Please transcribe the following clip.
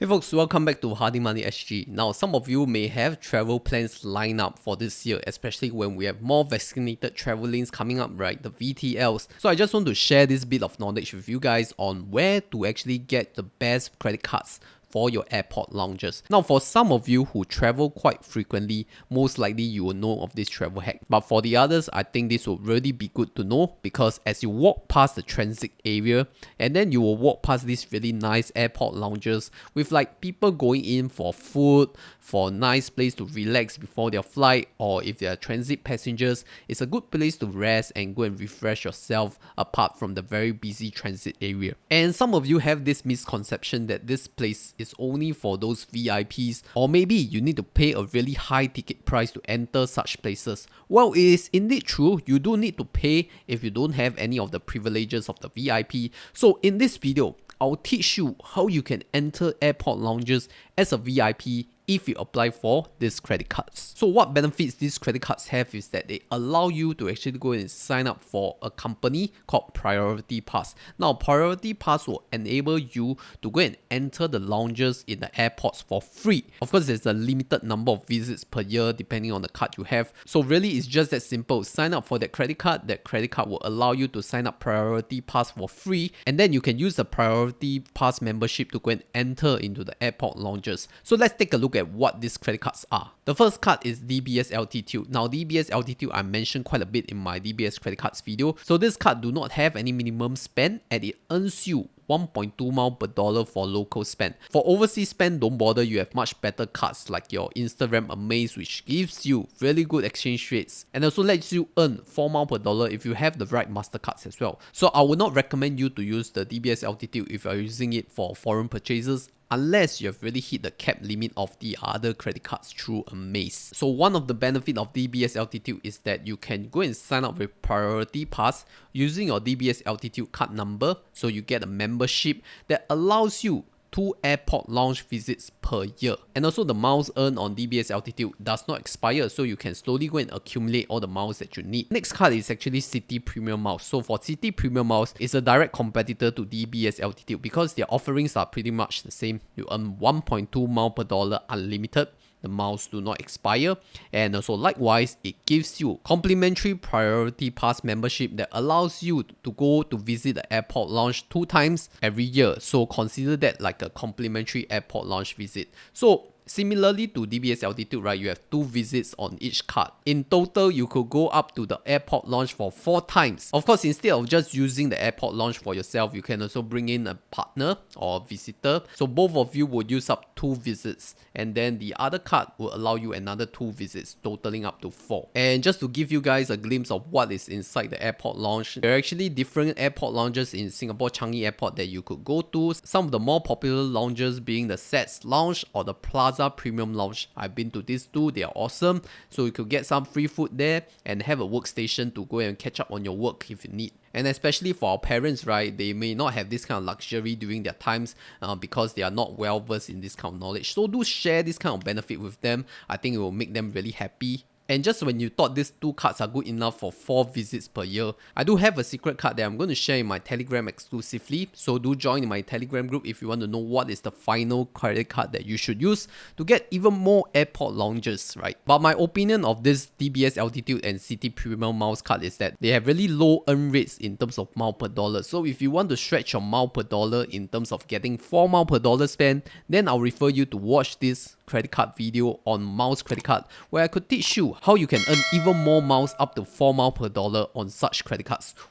Hey folks, welcome back to Hardy Money SG. Now, some of you may have travel plans lined up for this year, especially when we have more vaccinated travelings coming up, right? The VTLs. So I just want to share this bit of knowledge with you guys on where to actually get the best credit cards for your airport lounges. Now, for some of you who travel quite frequently, most likely you will know of this travel hack. But for the others, I think this will really be good to know, because as you walk past the transit area and then you will walk past these really nice airport lounges with like people going in for food, for a nice place to relax before their flight, or if they are transit passengers, it's a good place to rest and go and refresh yourself apart from the very busy transit area. And some of you have this misconception that this place is only for those VIPs, or maybe you need to pay a really high ticket price to enter such places. Well, it is indeed true, you do need to pay if you don't have any of the privileges of the VIP. So in this video, I'll teach you how you can enter airport lounges as a VIP if you apply for these credit cards. So what benefits these credit cards have is that they allow you to actually go and sign up for a company called Priority Pass. Now, Priority Pass will enable you to go and enter the lounges in the airports for free. Of course, there's a limited number of visits per year depending on the card you have. So really, it's just that simple. Sign up for that credit card. That credit card will allow you to sign up Priority Pass for free, and then you can use the Priority Pass membership to go and enter into the airport lounges. So let's take a look at what these credit cards are. The first card is DBS Altitude. Now, DBS Altitude I mentioned quite a bit in my DBS credit cards video. So this card do not have any minimum spend, and it earns you 1.2 miles per dollar for local spend. For overseas spend, don't bother, you have much better cards like your Instagram Amaze, which gives you really good exchange rates and also lets you earn 4 miles per dollar if you have the right MasterCards as well. So I would not recommend you to use the DBS Altitude if you are using it for foreign purchases, unless you have really hit the cap limit of the other credit cards through Amaze. So one of the benefits of DBS Altitude is that you can go and sign up with Priority Pass using your DBS Altitude card number. So you get a membership that allows you 2 airport lounge visits per year. And also the miles earned on DBS Altitude does not expire, so you can slowly go and accumulate all the miles that you need. Next card is actually City Premium Miles. So for City Premium Miles, it's a direct competitor to DBS Altitude because their offerings are pretty much the same. You earn 1.2 miles per dollar unlimited. The miles do not expire, and also likewise it gives you complimentary Priority Pass membership that allows you to go to visit the airport lounge 2 times every year. So consider that like a complimentary airport lounge visit. So similarly to DBS Altitude, right, you have 2 visits on each card. In total, you could go up to the airport lounge for 4 times. Of course, instead of just using the airport lounge for yourself, you can also bring in a partner or a visitor. So both of you would use up 2 visits, and then the other card will allow you another 2 visits, totaling up to 4. And just to give you guys a glimpse of what is inside the airport lounge, there are actually different airport lounges in Singapore Changi Airport that you could go to. Some of the more popular lounges being the SATS Lounge or the Plaza Premium Lounge. I've been to these 2, they are awesome. So you could get some free food there and have a workstation to go and catch up on your work if you need. And especially for our parents, right, they may not have this kind of luxury during their times because they are not well versed in this kind of knowledge. So do share this kind of benefit with them. I think it will make them really happy. And just when you thought these 2 cards are good enough for 4 visits per year, I do have a secret card that I'm going to share in my Telegram exclusively. So do join my Telegram group if you want to know what is the final credit card that you should use to get even more airport lounges, right? But my opinion of this DBS Altitude and City Premium Miles card is that they have really low earn rates in terms of mile per dollar. So if you want to stretch your mile per dollar in terms of getting 4 miles per dollar spent, then I'll refer you to watch this credit card video on Miles Credit Card, where I could teach you how you can earn even more miles up to 4 miles per dollar on such credit cards